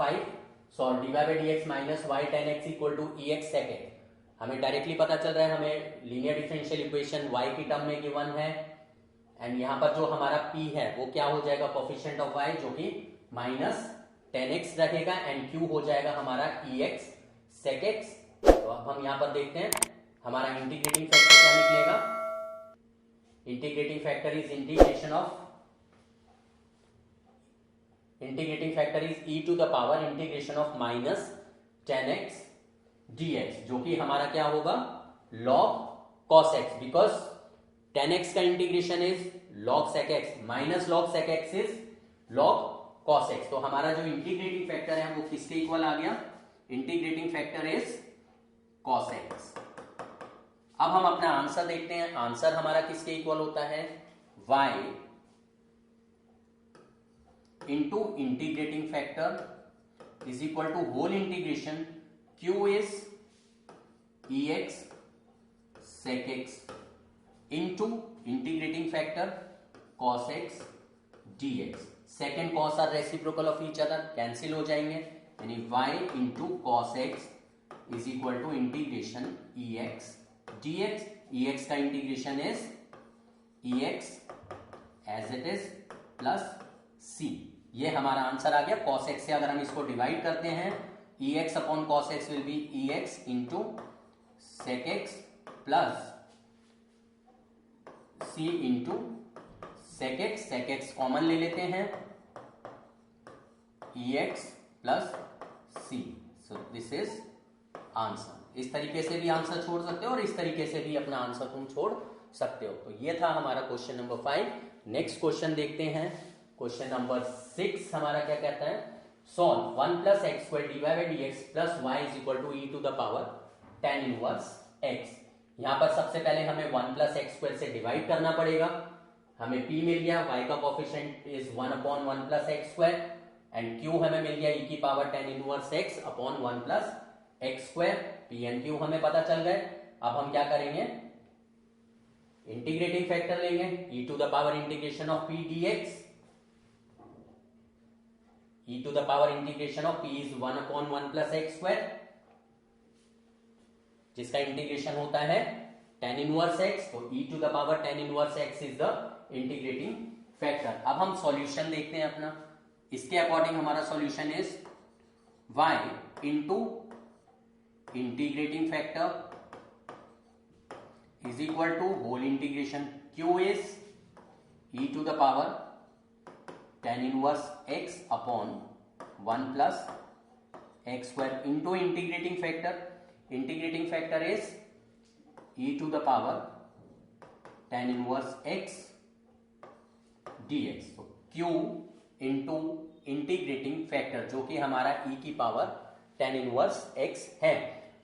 Y sorry d y by d x minus y ten x equal to e x second. हमें directly पता चल रहा है, हमें लीनियर डिफरेंशियल इक्वेशन y की टर्म में गिवन है एंड यहाँ पर जो हमारा p है वो क्या हो जाएगा, कोफिशिएंट ऑफ y जो कि माइनस टेन एक्स रहेगा एंड q हो जाएगा हमारा ई एक्स सेक एक्स। तो अब हम यहाँ पर देखते हैं हमारा इंटीग्रेटिंग फैक्टर क्या निकलेगा। Integrating factor is integrating factor is e to the power integration of minus ten x dx, जो कि हमारा क्या होगा, log cos x, because tan x का integration is log sec x minus log sec x is log cos x। तो हमारा जो integrating factor है वो किसके इक्वल आ गया, integrating factor is cos x। अब हम अपना आंसर देखते हैं, आंसर हमारा किसके इक्वल होता है, y into integrating factor is equal to whole integration q is ex sec x into integrating factor cos x dx। Second cos are reciprocal of each other, cancel हो जाएंगे, यानी y into cos x is equal to integration ex dx। ex का integration is ex as it is plus c। ये हमारा answer आ गया। cos x से अगर हम इसको डिवाइड करते हैं, ex upon cos x will be ex into sec x plus c into sec x। sec x common ले लेते हैं, ex plus c। so this is answer. इस तरीके से भी आंसर छोड़ सकते हो और इस तरीके से भी अपना आंसर तुम छोड़ सकते हो। तो ये था हमारा क्वेश्चन नंबर 5। नेक्स्ट क्वेश्चन देखते हैं, क्वेश्चन नंबर 6 हमारा क्या कहता है, solve 1 plus x square d y by d x plus y is equal to e to the power tan inverse x. यहाँ पर सबसे पहले हमें 1 प्लस एक्स स्क्वायर से डिवाइड करना पड़ेगा, हमें p मिल गया, y का coefficient is 1 upon 1 plus x square and q हमें मिल गया e की power tan inverse x upon 1 plus x square. p and q हमें पता चल गए। अब हम क्या करेंगे, इंटीग्रेटिंग फैक्टर लेंगे, e to the power integration of p dx। e to the power integration of p is 1 upon 1 plus x square, जिसका इंटीग्रेशन होता है tan इनवर्स x। तो e to the power tan inverse x is the integrating factor. अब हम solution देखते हैं अपना, इसके अकॉर्डिंग हमारा solution is y into integrating factor is equal to whole integration q is e to the power tan inverse x upon 1 plus x square into integrating factor. Integrating factor is e to the power tan inverse x dx। तो q into integrating factor जो कि हमारा e की power tan inverse x है।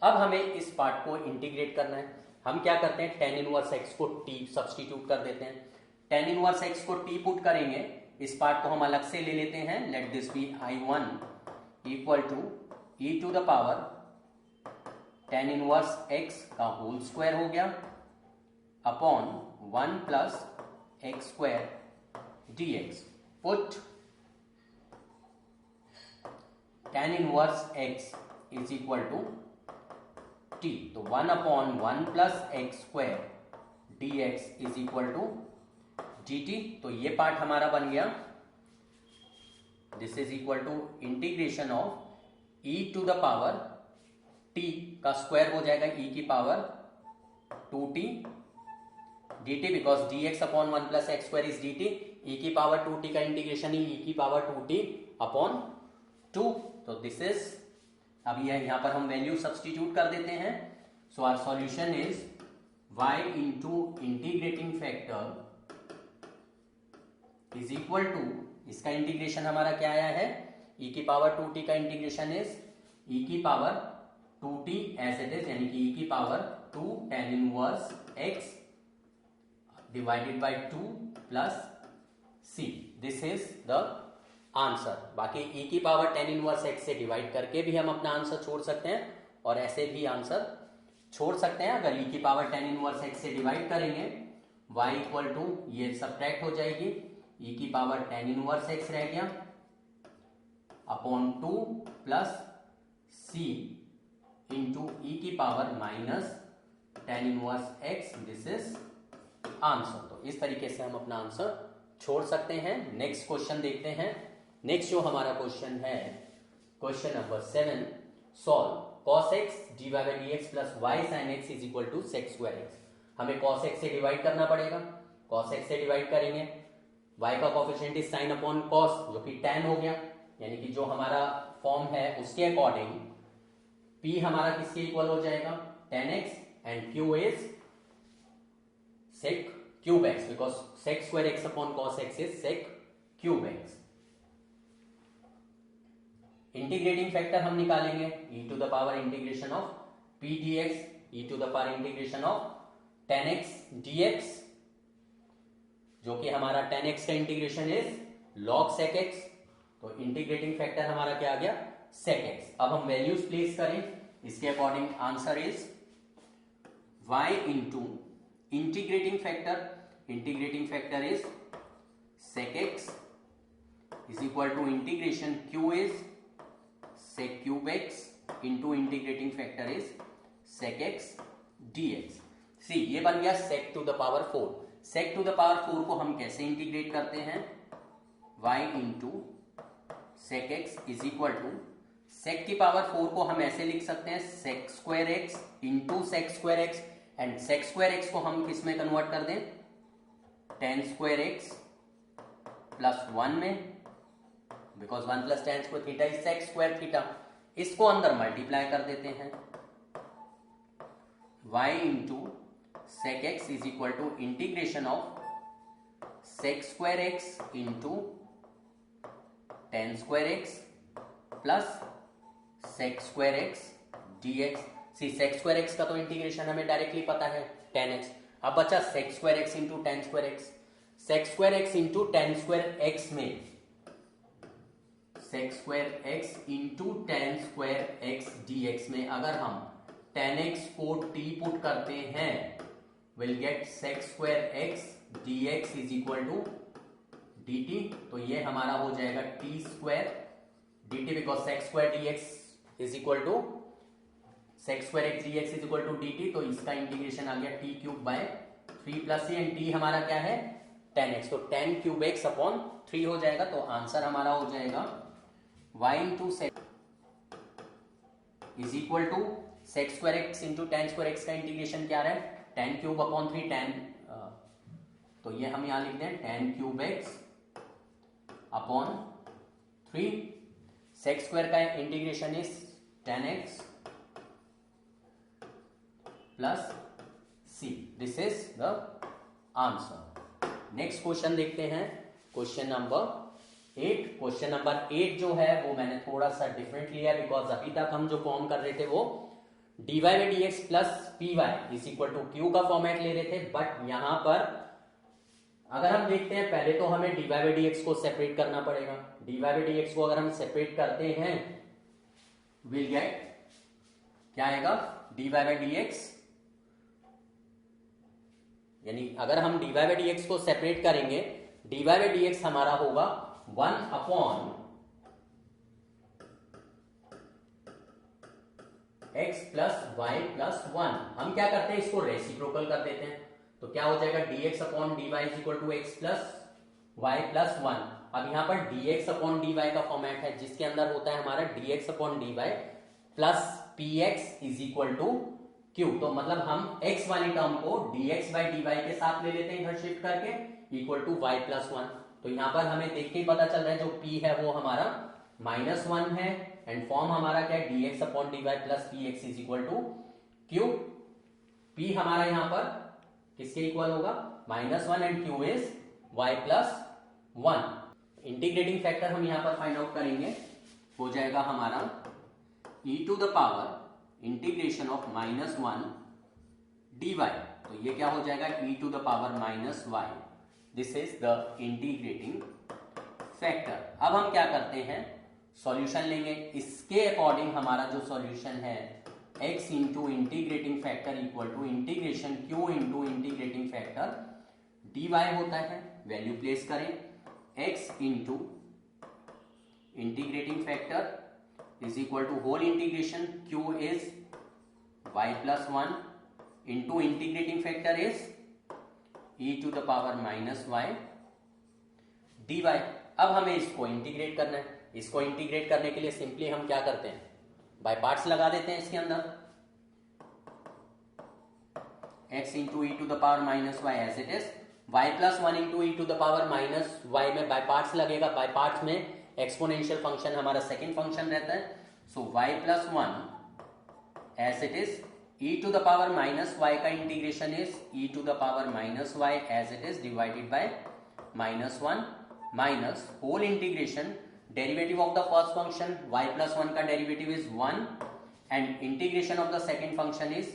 अब हमें इस part को इंटीग्रेट करना है। हम क्या करते हैं, tan इनवर्स x को t सब्स्टिट्यूट कर देते हैं। tan इनवर्स x को t पुट करेंगे, इस पार्ट को हम अलग से ले लेते हैं। Let this be I1 equal to e to the power tan inverse x का होल स्क्वायर हो गया upon 1 plus x square dx। Put tan inverse x is equal to t। तो 1 upon 1 plus x square dx is equal to dt। तो ये part हमारा बन गया, this is equal to integration of e to the power t का square हो जाएगा e की power 2t dt, because dx upon 1 plus x square is dt। e की पावर 2t का इंटीग्रेशन ही e की पावर 2t अपॉन 2। तो this is, अब यहां पर हम वैल्यू सब्स्टिट्यूट कर देते हैं। So our solution is y into integrating factor is equal to, इसका इंटीग्रेशन हमारा क्या आया है, e की पावर 2t का इंटीग्रेशन इज e की power 2t as it is, यानी कि e की पावर 2 tan inverse x divided by 2 plus c। This is the answer. बाकी e की पावर tan इनवर्स x से डिवाइड करके भी हम अपना आंसर छोड़ सकते हैं और ऐसे भी आंसर छोड़ सकते हैं। अगर e की पावर tan इनवर्स x से डिवाइड करेंगे, y इक्वल टू ये सब्ट्रैक्ट हो जाएगी, e की पावर tan इनवर्स x रह गया अपॉन 2 प्लस c इंटू ई की power minus tan inverse x। This is answer. तो इस तरीके से हम अपना आंसर छोड़ सकते हैं। नेक्स्ट क्वेश्चन देखते हैं। नेक्स्ट जो हमारा क्वेश्चन है, question number 7, solve cos x dy by dx plus y sin x is equal to sec square x। हमें cos x से डिवाइड करना पड़ेगा, cos x से डिवाइड करेंगे, y का coefficient is sin upon cos जो कि tan हो गया, यानी कि जो हमारा फॉर्म है उसके अकॉर्डिंग p हमारा किसके इक्वल हो जाएगा, tan x, and q is sec cube x because sec square x upon cos x is sec cube x। Integrating factor हम निकालेंगे e to the power integration of p dx e to the power integration of tan x dx, जो कि हमारा tan x का integration is log sec x। तो integrating factor हमारा क्या आ गया, sec x। अब हम वैल्यूज प्लेस करें, इसके according answer is y into integrating factor is sec x is equal to integration q is sec cube x into integrating factor is sec x dx। See ये बन गया sec to the power 4। sec to the power 4 को हम कैसे integrate करते हैं, y into sec x is equal to sec की power 4 को हम ऐसे लिख सकते हैं sec square x into sec square x, and sec square x को हम किस में कन्वर्ट कर दें, tan स्क्वायर x प्लस 1 में, because 1 plus tan square theta is sec square theta. इसको अंदर मल्टीप्लाई कर देते हैं, y into sec x is equal to integration of sec square x into tan square x plus sec square x dx। See sec square x का तो integration हमें directly पता है tan x। अब बचा sec square x into tan square x। sec square x into tan square x में sec square x into tan square x dx में अगर हम tan x को t पुट करते हैं, will get sec square x dx is equal to dt। तो ये हमारा हो जाएगा t square dt, because sec square dx is equal to sec square x dx is equal to dt। तो इसका इंटीग्रेशन आ गया t cube by 3 plus c, and t हमारा क्या है, tan x। तो tan क्यूब x अपॉन 3 हो जाएगा। तो आंसर हमारा हो जाएगा y into sec is equal to sec square x into tan square x का इंटीग्रेशन क्या रहा है, tan क्यूब अपॉन 3 tan, तो ये हम यहां लिखते हैं tan cube x upon 3। sec square का integration is tan x plus c। This is the answer. Next question देखते हैं, क्वेश्चन नंबर 8। क्वेश्चन नंबर 8 जो है वो मैंने थोड़ा सा डिफरेंट लिया है, बिकॉज अभी तक हम जो फॉर्म कर रहे थे वो dy by dx plus py is equal to q का फॉर्मेट ले रहे थे। बट यहां पर अगर हम देखते हैं, पहले तो हमें dy by dx को सेपरेट करना पड़ेगा। dy by dx को अगर हम सेपरेट करते हैं, विल गेट क्या आएगा, dy by dx, यानी अगर हम dy by dx को सेपरेट करेंगे, dy by dx हमारा होगा 1 upon x plus y plus 1। हम क्या करते हैं, इसको रेसिप्रोकल कर देते हैं। तो क्या हो जाएगा, dx upon dy is equal to x plus y plus 1। अब यहां पर dx अपॉन dy का फॉर्मेट है, जिसके अंदर होता है हमारा dx upon dy plus px is equal to q। तो मतलब हम x वाली टर्म को dx बाई dy के साथ ले लेते हैं इधर शिफ्ट करके, इक्वल टू y प्लस 1। तो यहां पर हमें देख के ही पता चल रहा है जो p है वो हमारा -1 है, एंड फॉर्म हमारा क्या है, dx upon dy plus px is equal to q। p हमारा यहां पर किसके इक्वल होगा, -1, and q is y plus 1। Integrating factor हम यहां पर फाइंड आउट करेंगे, हो जाएगा हमारा e to the power integration of -1 dy। तो ये क्या हो जाएगा, e to the power -y। This is the integrating factor. अब हम क्या करते हैं, सॉल्यूशन लेंगे। इसके अकॉर्डिंग हमारा जो सॉल्यूशन है, x into integrating factor equal to integration q into integrating factor dy होता है। वैल्यू प्लेस करें, x into integrating factor is equal to whole integration q is y plus 1 into integrating factor is e to the power minus y dy। अब हमें इसको integrate करना है। इसको integrate करने के लिए सिंपली हम क्या करते हैं, बाय पार्ट्स लगा देते हैं इसके अंदर। x into e to the power minus y as it is, y plus 1 into e to the power minus y में बाय पार्ट्स लगेगा। बाय पार्ट्स में एक्सपोनेंशियल फंक्शन हमारा सेकेंड फंक्शन रहता है। So y plus 1 as it is, e to the power minus y का integration is e to the power minus y as it is divided by minus 1 minus whole integration derivative of the first function y plus 1 का derivative is 1 and integration of the second function is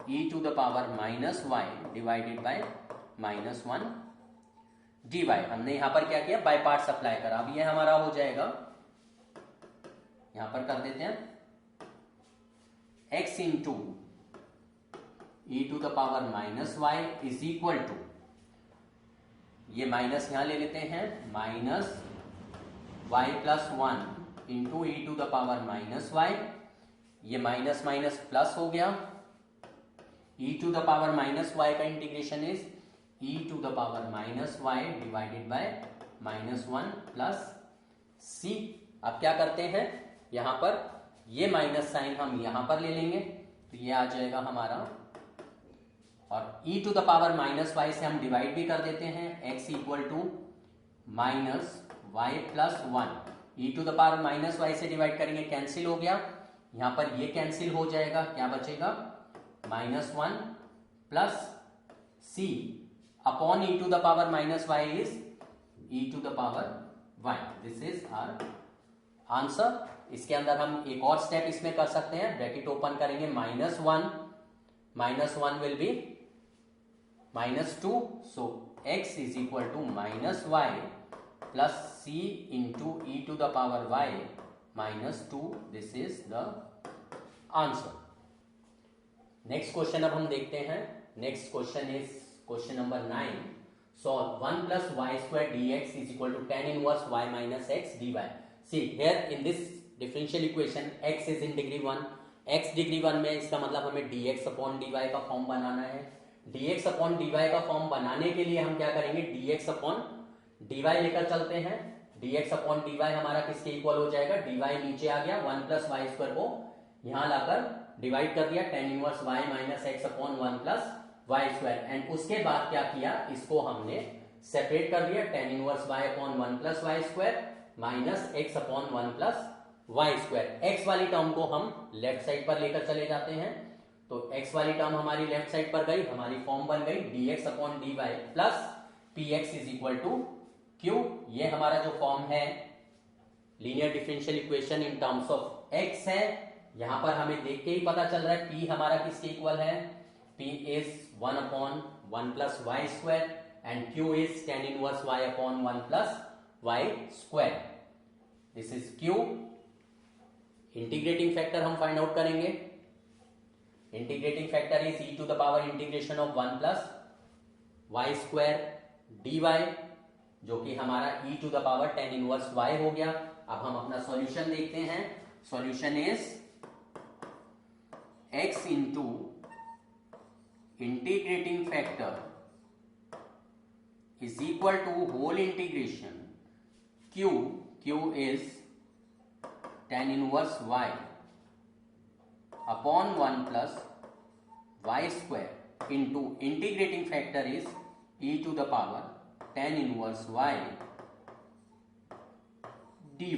e to the power minus y divided by minus 1 dy। हमने यहां पर क्या किया, bye parts apply करा। अब ये हमारा हो जाएगा, यहां पर कर देते हैं x into e to the power minus y is equal to, ये माइनस यहां ले लेते हैं, minus y plus 1 into e to the power minus y, ये माइनस माइनस प्लस हो गया। e to the power minus y का integration is e to the power minus y divided by minus 1 plus c। अब क्या करते हैं, यहां पर ये माइनस साइन हम यहां पर ले लेंगे, तो ये आ जाएगा हमारा, और e to the power minus y से हम डिवाइड भी कर देते हैं। x equal to minus y plus 1, e to the power minus y से डिवाइड करेंगे, कैंसिल हो गया। यहां पर ये कैंसिल हो जाएगा, क्या बचेगा, minus 1 plus c upon e to the power minus y is e to the power y। This is our answer. इसके अंदर हम एक और स्टेप इसमें कर सकते हैं, ब्रैकेट ओपन करेंगे, minus 1 will be minus 2, so x is equal to minus y plus c into e to the power y minus 2। This is the answer. Next question अब हम देखते हैं। Next question is question number 9। Solve 1 plus y square dx is equal to tan inverse y minus x dy। See here in this differential equation x is in degree 1, x degree 1 में इसका मतलब हमें dx upon dy का form बनाना है। dx upon dy का form बनाने के लिए हम क्या करेंगे, dx अपॉन dy लेकर चलते हैं। dx अपॉन dy हमारा किसके इक्वल हो जाएगा, dy नीचे आ गया, 1 प्लस वाई स्क्वायर को यहां लाकर डिवाइड कर दिया, tan inverse y minus x upon 1 plus y square. And उसके बाद क्या किया, इसको हमने सेपरेट कर दिया, tan inverse y upon 1 plus y square minus x upon 1 plus y square. x वाली टर्म को हम लेफ्ट साइड पर लेकर चले जाते हैं, तो x वाली टर्म हमारी लेफ्ट साइड पर गई, हमारी फॉर्म बन गई dx upon dy plus px is equal to q। ये हमारा जो फॉर्म है linear differential equation in terms of x है। यहां पर हमें देख के ही पता चल रहा है p हमारा किसके इक्वल है, p is 1 upon 1 plus y square and q is tan inverse y upon 1 plus y square. This is q। Integrating factor हम फाइंड आउट करेंगे। Integrating factor is e to the power integration of 1 plus y square dy, जो कि हमारा e to the power tan inverse y हो गया। अब हम अपना सॉल्यूशन देखते हैं। Solution is x into integrating factor is equal to whole integration q is tan inverse y upon 1 plus y square into integrating factor is e to the power tan inverse y dy।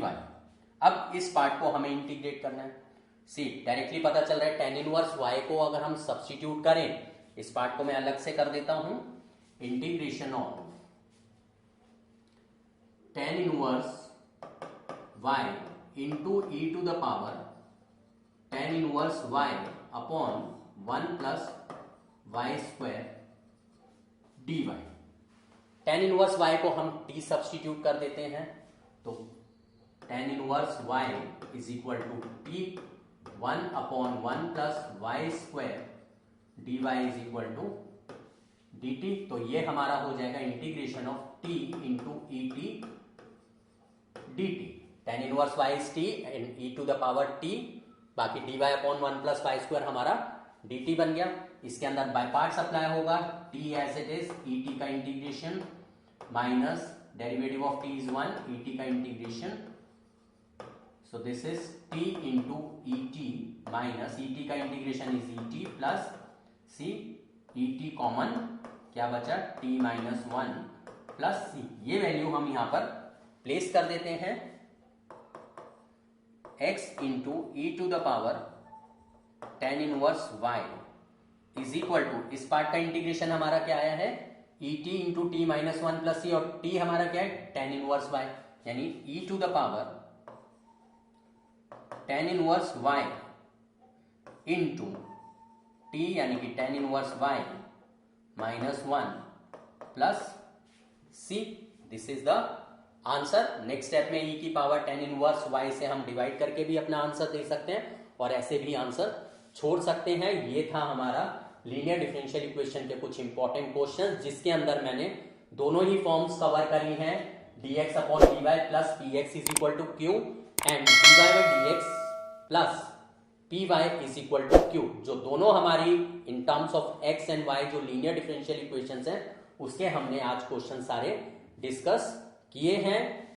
अब इस part को हमें integrate करना है। See directly पता चल रहा है tan इनवर्स y को अगर हम सब्स्टिट्यूट करें, इस पार्ट को मैं अलग से कर देता हूं, integration of tan inverse y into e to the power tan inverse y upon 1 plus y square dy। tan inverse y को हम t सब्स्टिट्यूट कर देते हैं, तो tan inverse y is equal to t 1 upon 1 plus y square dy is equal to dt। तो ये हमारा हो जाएगा integration of t into e t dt। tan inverse y is t and e to the power t, बाकी dy upon 1 plus y square हमारा dt बन गया। इसके अंदर बाय पार्ट्स अप्लाई होगा, t as it is et का integration minus derivative of t is 1, et का integration, so this is t into et minus et का integration is et plus c, et common क्या बचा t minus 1 plus c। ये value हम यहां पर place कर देते हैं, x into e to the power tan inverse y is equal to, इस पार्ट का इंटीग्रेशन हमारा क्या आया है et into t minus 1 plus c, और t हमारा क्या है tan इनवर्स y, यानी e to the power tan inverse y into t यानी कि tan inverse y minus 1 plus c। This is the answer. Next step में e की power tan inverse y से हम डिवाइड करके भी अपना आंसर दे सकते हैं और ऐसे भी आंसर छोड़ सकते हैं। ये था हमारा लीनियर डिफरेंशियल इक्वेशन के कुछ इंपॉर्टेंट क्वेश्चन, जिसके अंदर मैंने दोनों ही फॉर्म्स कवर करी हैं, dx upon dy plus px is equal to q and dy by dx plus py is equal to q, जो दोनों हमारी in terms of x and y जो लीनियर डिफरेंशियल इक्वेशंस हैं उसके हमने आज क्वेश्चन सारे डिस्कस किए हैं।